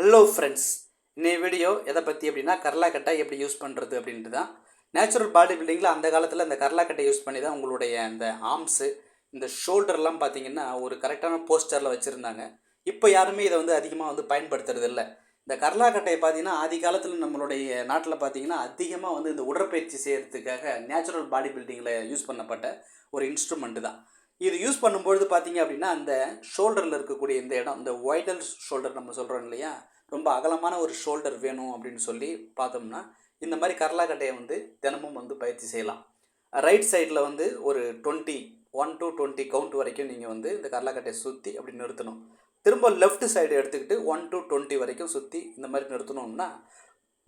Hello friends, இன்னைய video எதை பற்றி அப்படின்னா கர்லாக்கட்டை எப்படி யூஸ் பண்ணுறது அப்படின்ட்டு தான். நேச்சுரல் பாடி பில்டிங்கில் அந்த காலத்தில் இந்த கர்லாக்கட்டை யூஸ் பண்ணி தான் உங்களுடைய இந்த ஆர்ம்ஸு, இந்த ஷோல்டர்லாம் பார்த்தீங்கன்னா ஒரு கரெக்டான போஸ்டரில் வச்சுருந்தாங்க. இப்போ யாருமே இதை வந்து அதிகமாக பயன்படுத்துறது இல்லை. இந்த கர்லாக்கட்டையை பார்த்தீங்கன்னா ஆதி காலத்தில் நம்மளுடைய நாட்டில் பார்த்தீங்கன்னா அதிகமாக இந்த உடற்பயிற்சி செய்கிறதுக்காக நேச்சுரல் பாடி பில்டிங்கில் யூஸ் பண்ணப்பட்ட ஒரு இன்ஸ்ட்ருமெண்ட்டு தான். இது யூஸ் பண்ணும்பொழுது பார்த்தீங்க அப்படின்னா அந்த ஷோல்டரில் இருக்கக்கூடிய இந்த இடம், இந்த வைடல் ஷோல்டர் நம்ம சொல்கிறோம் இல்லையா, ரொம்ப அகலமான ஒரு ஷோல்டர் வேணும் அப்படின்னு சொல்லி பார்த்தோம்னா இந்த மாதிரி கர்லாக்கட்டையை தினமும் பயிற்சி செய்யலாம். ரைட் சைடில் ஒரு 1 to 20 கவுண்ட் வரைக்கும் நீங்கள் இந்த கர்லாக்கட்டையை சுற்றி அப்படி நிறுத்தணும். திரும்ப லெஃப்ட் சைடு எடுத்துக்கிட்டு 1 to 20 வரைக்கும் சுற்றி இந்த மாதிரி நிறுத்தணும்னா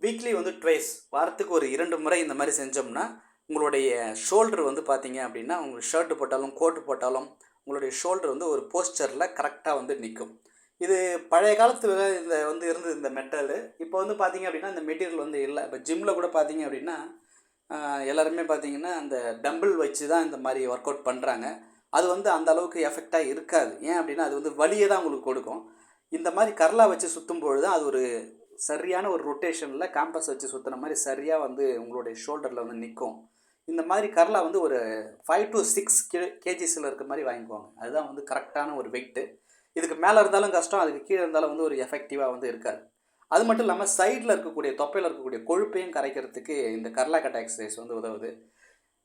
வீக்லி ட்வைஸ், வாரத்துக்கு ஒரு 2 முறை இந்த மாதிரி செஞ்சோம்னா உங்களுடைய ஷோல்டர் பார்த்தீங்க அப்படின்னா உங்களுக்கு ஷர்ட்டு போட்டாலும் கோட்டு போட்டாலும் உங்களுடைய ஷோல்டர் ஒரு போஸ்டரில் கரெக்டாக நிற்கும். இது பழைய காலத்தில் இந்த இருந்தது இந்த மெட்டலு. இப்போ பார்த்தீங்க அப்படின்னா இந்த மெட்டீரியல் இல்லை. இப்போ ஜிம்மில் கூட பார்த்தீங்க அப்படின்னா எல்லாருமே பார்த்தீங்கன்னா அந்த டம்பிள் வச்சு தான் இந்த மாதிரி ஒர்க் அவுட் பண்ணுறாங்க. அது அந்த அளவுக்கு எஃபெக்டாக இருக்காது. ஏன் அப்படின்னா அது வலியை தான் உங்களுக்கு கொடுக்கும். இந்த மாதிரி கர்லா வச்சு சுற்றும் பொழுது தான் அது ஒரு சரியான ஒரு ரொட்டேஷனில் காம்பஸ் வச்சு சுற்றுன மாதிரி சரியாக உங்களுடைய ஷோல்டரில் நிற்கும். இந்த மாதிரி கர்லா ஒரு 5 to 6 கேஜிஸில் இருக்க மாதிரி வாங்கிக்குவாங்க. அதுதான் கரெக்டான ஒரு வெயிட்டு. இதுக்கு மேலே இருந்தாலும் கஷ்டம், அதுக்கு கீழே இருந்தாலும் ஒரு எஃபெக்டிவாக இருக்காது. அது மட்டும் இல்லாமல் சைடில் இருக்கக்கூடிய தொப்பையில் இருக்கக்கூடிய கொழுப்பையும் கரைக்கிறதுக்கு இந்த கர்லாக்கட்டை எக்ஸசைஸ் உதவுது.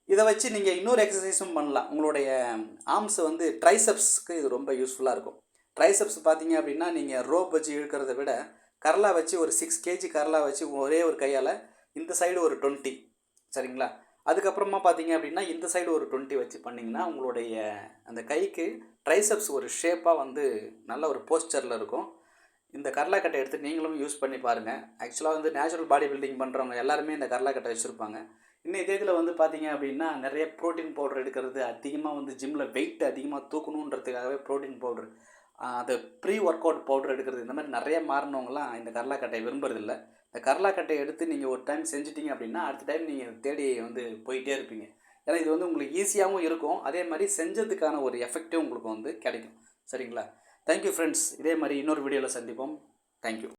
இதை வச்சு நீங்கள் இன்னொரு எக்ஸசைஸும் பண்ணலாம். உங்களுடைய ஆர்ம்ஸ் ட்ரைசெப்ஸ்க்கு இது ரொம்ப யூஸ்ஃபுல்லாக இருக்கும். ட்ரைசெப்ஸ் பார்த்தீங்க அப்படின்னா நீங்கள் ரோப் வச்சு இழுக்கிறத விட கர்லா வச்சு ஒரு 6 கேஜி கர்லா வச்சு ஒரே ஒரு கையால் இந்த சைடு ஒரு 20, சரிங்களா? அதுக்கப்புறமா பார்த்தீங்க அப்படின்னா இந்த சைடு ஒரு 20 வச்சு பண்ணிங்கன்னா உங்களுடைய அந்த கைக்கு ட்ரைசெப்ஸ் ஒரு ஷேப்பாக நல்ல ஒரு போஸ்டரில் இருக்கும். இந்த கர்லாக்கட்டை எடுத்து நீங்களும் யூஸ் பண்ணி பாருங்கள். ஆக்சுவலாக நேச்சுரல் பாடி பில்டிங் பண்ணுறவங்க எல்லாருமே இந்த கர்லாக்கட்டை வச்சுருப்பாங்க. இன்னைய தேதியில் பார்த்தீங்க அப்படின்னா நிறைய ப்ரோட்டீன் பவுடர் எடுக்கிறது, அதிகமாக ஜிம்மில் வெயிட் அதிகமாக தூக்கணுன்றதுக்காகவே ப்ரோட்டீன் பவுடர், அது ப்ரீ ஒர்க் அவுட் பவுடர் எடுக்கிறது, இந்த மாதிரி நிறைய மாறினவங்களாம் இந்த கர்லாக்கட்டையை விரும்புறதில்லை. இந்த கர்லாக்கட்டையை எடுத்து நீங்கள் ஒரு டைம் செஞ்சிட்டிங்க அப்படின்னா அடுத்த டைம் நீங்கள் தேடி போயிட்டே இருப்பீங்க. ஏன்னா இது உங்களுக்கு ஈஸியாகவும் இருக்கும், அதே மாதிரி செஞ்சதுக்கான ஒரு எஃபெக்டும் உங்களுக்கு கிடைக்கும். சரிங்களா? Thank you friends. இதே மாதிரி இன்னொரு வீடியோவில் சந்திப்போம். தேங்க்யூ.